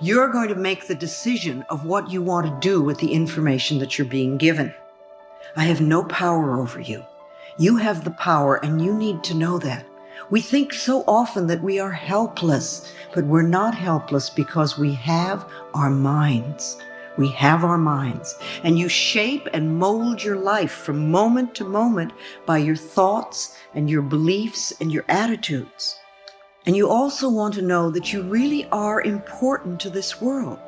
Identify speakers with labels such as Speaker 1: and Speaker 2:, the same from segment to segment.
Speaker 1: You're going to make the decision of what you want to do with the information that you're being given. I have no power over you. You have the power, and you need to know that. We think so often that we are helpless, but we're not helpless because we have our minds. We have our minds, and you shape and mold your life from moment to moment by your thoughts and your beliefs and your attitudes. And you also want to know that you really are important to this world.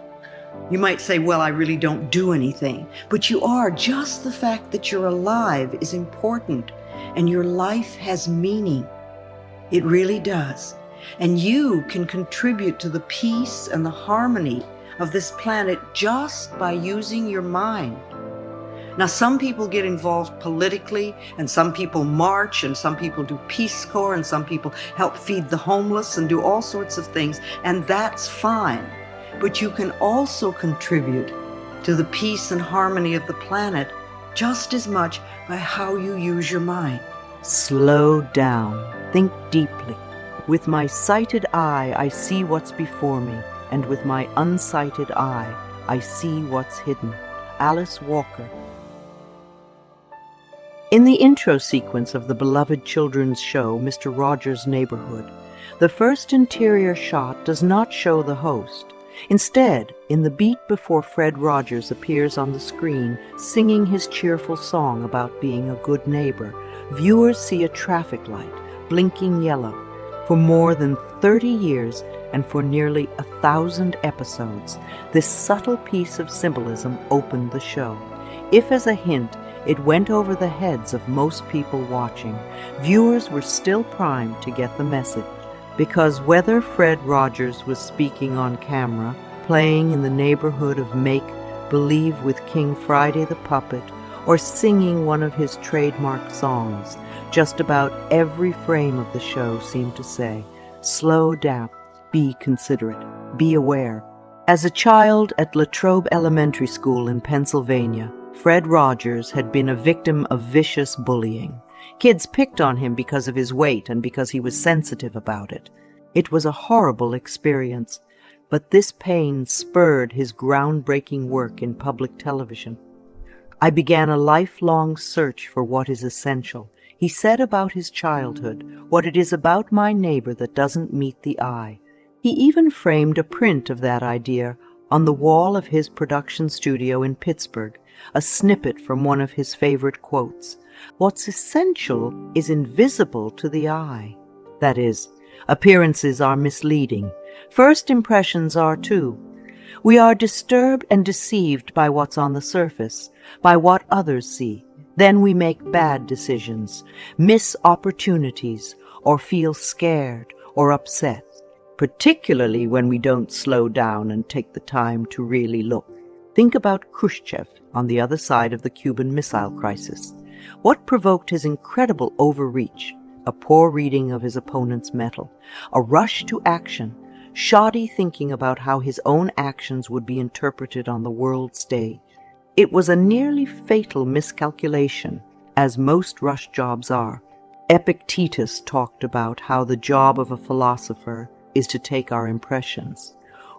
Speaker 1: You might say, well, I really don't do anything, but you are. Just the fact that you're alive is important, and your life has meaning. It really does. And you can contribute to the peace and the harmony of this planet just by using your mind. Now, some people get involved politically, and some people march, and some people do Peace Corps, and some people help feed the homeless and do all sorts of things, and that's fine. But you can also contribute to the peace and harmony of the planet just as much by how you use your mind.
Speaker 2: Slow down. Think deeply. With my sighted eye, I see what's before me, and with my unsighted eye, I see what's hidden. Alice Walker. In the intro sequence of the beloved children's show, Mr. Rogers' Neighborhood, the first interior shot does not show the host. Instead, in the beat before Fred Rogers appears on the screen singing his cheerful song about being a good neighbor, viewers see a traffic light blinking yellow. For more than 30 years and for nearly 1,000 episodes, this subtle piece of symbolism opened the show. If as a hint, it went over the heads of most people watching, viewers were still primed to get the message. Because whether Fred Rogers was speaking on camera, playing in the neighborhood of make-believe with King Friday the Puppet, or singing one of his trademark songs, just about every frame of the show seemed to say, slow down, be considerate, be aware. As a child at Latrobe Elementary School in Pennsylvania, Fred Rogers had been a victim of vicious bullying. Kids picked on him because of his weight and because he was sensitive about it. It was a horrible experience, but this pain spurred his groundbreaking work in public television. I began a lifelong search for what is essential. He said about his childhood, what it is about my neighbor that doesn't meet the eye. He even framed a print of that idea on the wall of his production studio in Pittsburgh, a snippet from one of his favorite quotes. What's essential is invisible to the eye. That is, appearances are misleading. First impressions are too. We are disturbed and deceived by what's on the surface, by what others see. Then we make bad decisions, miss opportunities, or feel scared or upset, particularly when we don't slow down and take the time to really look. Think about Khrushchev on the other side of the Cuban Missile Crisis. What provoked his incredible overreach? A poor reading of his opponent's mettle, a rush to action, shoddy thinking about how his own actions would be interpreted on the world stage. It was a nearly fatal miscalculation, as most rush jobs are. Epictetus talked about how the job of a philosopher is to take our impressions,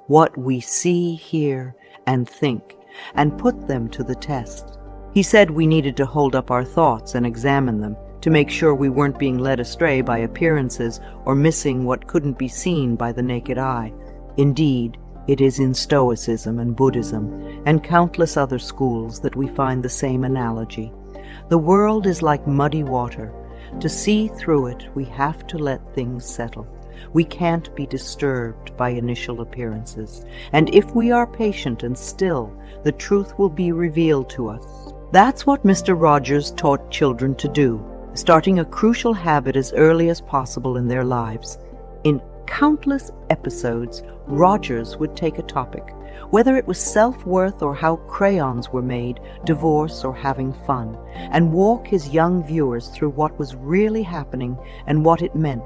Speaker 2: what we see, hear, and think, and put them to the test. He said we needed to hold up our thoughts and examine them to make sure we weren't being led astray by appearances or missing what couldn't be seen by the naked eye. Indeed, it is in Stoicism and Buddhism and countless other schools that we find the same analogy. The world is like muddy water. To see through it, we have to let things settle. We can't be disturbed by initial appearances. And if we are patient and still, the truth will be revealed to us. That's what Mr. Rogers taught children to do, starting a crucial habit as early as possible in their lives. In countless episodes, Rogers would take a topic, whether it was self-worth or how crayons were made, divorce or having fun, and walk his young viewers through what was really happening and what it meant.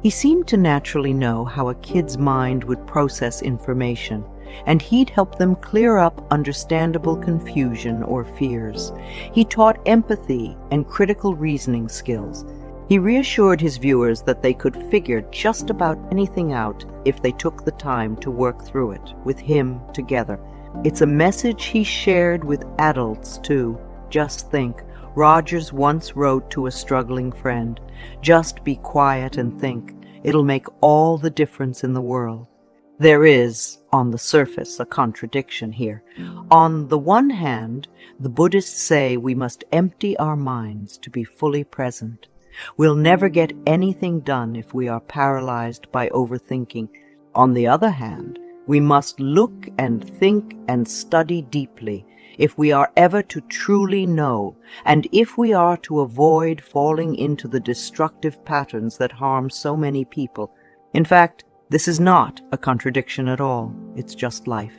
Speaker 2: He seemed to naturally know how a kid's mind would process information, and he'd help them clear up understandable confusion or fears. He taught empathy and critical reasoning skills. He reassured his viewers that they could figure just about anything out if they took the time to work through it, with him together. It's a message he shared with adults, too. Just think, Rogers once wrote to a struggling friend, "Just be quiet and think. It'll make all the difference in the world." There is, on the surface, a contradiction here. On the one hand, the Buddhists say we must empty our minds to be fully present. We'll never get anything done if we are paralyzed by overthinking. On the other hand, we must look and think and study deeply if we are ever to truly know, and if we are to avoid falling into the destructive patterns that harm so many people. In fact, this is not a contradiction at all. It's just life.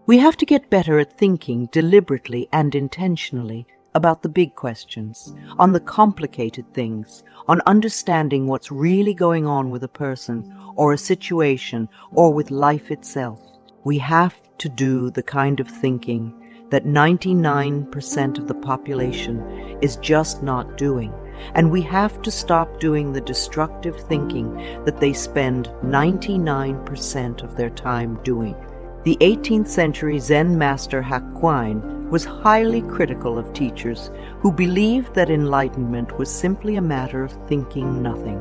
Speaker 2: We have to get better at thinking deliberately and intentionally about the big questions, on the complicated things, on understanding what's really going on with a person or a situation or with life itself. We have to do the kind of thinking that 99% of the population is just not doing, and we have to stop doing the destructive thinking that they spend 99% of their time doing. The 18th century Zen master Hakuin was highly critical of teachers who believed that enlightenment was simply a matter of thinking nothing.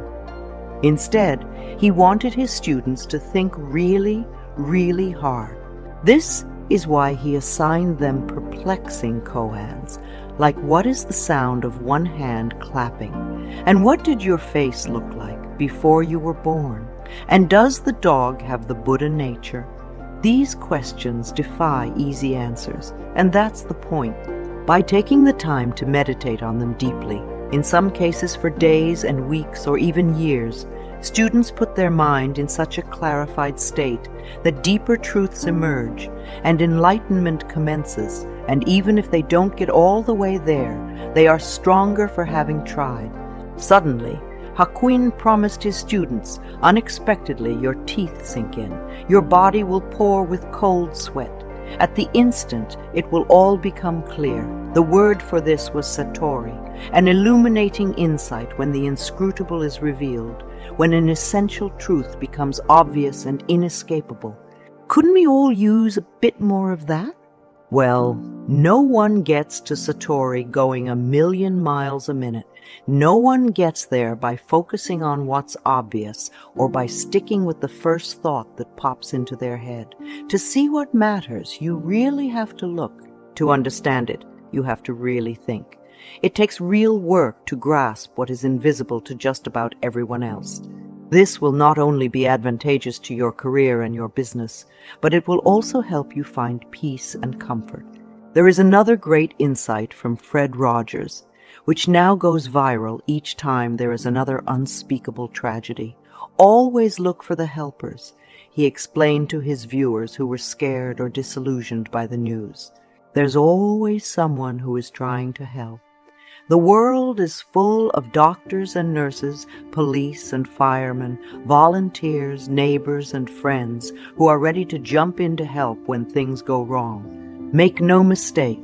Speaker 2: Instead, he wanted his students to think really, really hard. This is why he assigned them perplexing koans, like what is the sound of one hand clapping? And what did your face look like before you were born? And does the dog have the Buddha nature? These questions defy easy answers, and that's the point. By taking the time to meditate on them deeply, in some cases for days and weeks or even years, students put their mind in such a clarified state that deeper truths emerge and enlightenment commences, and even if they don't get all the way there, they are stronger for having tried. Suddenly, Hakuin promised his students, unexpectedly your teeth sink in, your body will pour with cold sweat. At the instant, it will all become clear. The word for this was satori, an illuminating insight when the inscrutable is revealed, when an essential truth becomes obvious and inescapable. Couldn't we all use a bit more of that? Well, no one gets to satori going 1,000,000 miles a minute. No one gets there by focusing on what's obvious or by sticking with the first thought that pops into their head. To see what matters, you really have to look. To understand it, you have to really think. It takes real work to grasp what is invisible to just about everyone else. This will not only be advantageous to your career and your business, but it will also help you find peace and comfort. There is another great insight from Fred Rogers, which now goes viral each time there is another unspeakable tragedy. Always look for the helpers, he explained to his viewers who were scared or disillusioned by the news. There's always someone who is trying to help. The world is full of doctors and nurses, police and firemen, volunteers, neighbors and friends who are ready to jump in to help when things go wrong. Make no mistake,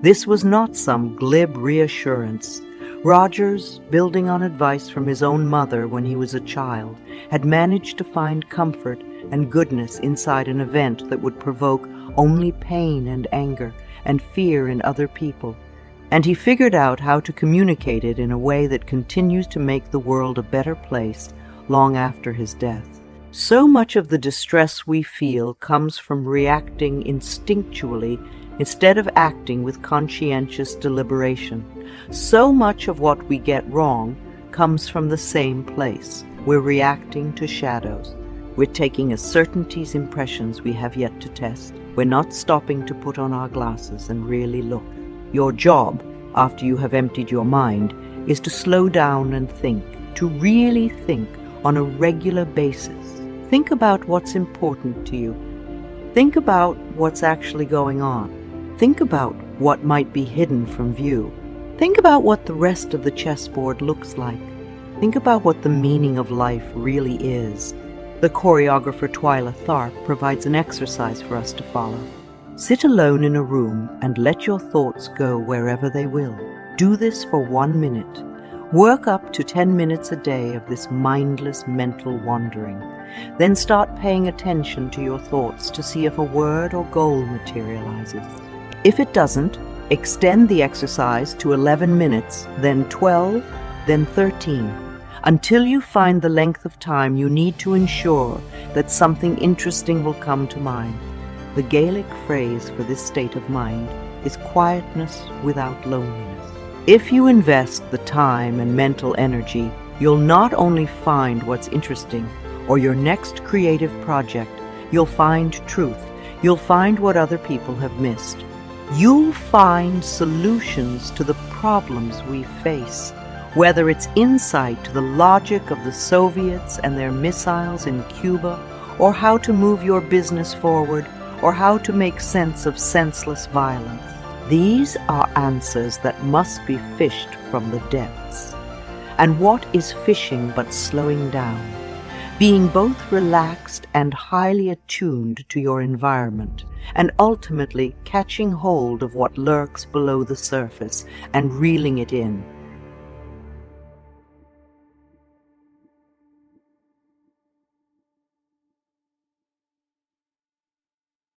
Speaker 2: this was not some glib reassurance. Rogers, building on advice from his own mother when he was a child, had managed to find comfort and goodness inside an event that would provoke only pain and anger and fear in other people. And he figured out how to communicate it in a way that continues to make the world a better place long after his death. So much of the distress we feel comes from reacting instinctually instead of acting with conscientious deliberation. So much of what we get wrong comes from the same place. We're reacting to shadows. We're taking as certainties impressions we have yet to test. We're not stopping to put on our glasses and really look. Your job, after you have emptied your mind, is to slow down and think, to really think on a regular basis. Think about what's important to you. Think about what's actually going on. Think about what might be hidden from view. Think about what the rest of the chessboard looks like. Think about what the meaning of life really is. The choreographer Twyla Tharp provides an exercise for us to follow. Sit alone in a room and let your thoughts go wherever they will. Do this for 1 minute. Work up to 10 minutes a day of this mindless mental wandering. Then start paying attention to your thoughts to see if a word or goal materializes. If it doesn't, extend the exercise to 11 minutes, then 12, then 13, until you find the length of time you need to ensure that something interesting will come to mind. The Gaelic phrase for this state of mind is quietness without loneliness. If you invest the time and mental energy, you'll not only find what's interesting or your next creative project, you'll find truth. You'll find what other people have missed. You'll find solutions to the problems we face, whether it's insight to the logic of the Soviets and their missiles in Cuba, or how to move your business forward, or how to make sense of senseless violence. These are answers that must be fished from the depths. And what is fishing but slowing down? Being both relaxed and highly attuned to your environment, and ultimately catching hold of what lurks below the surface and reeling it in.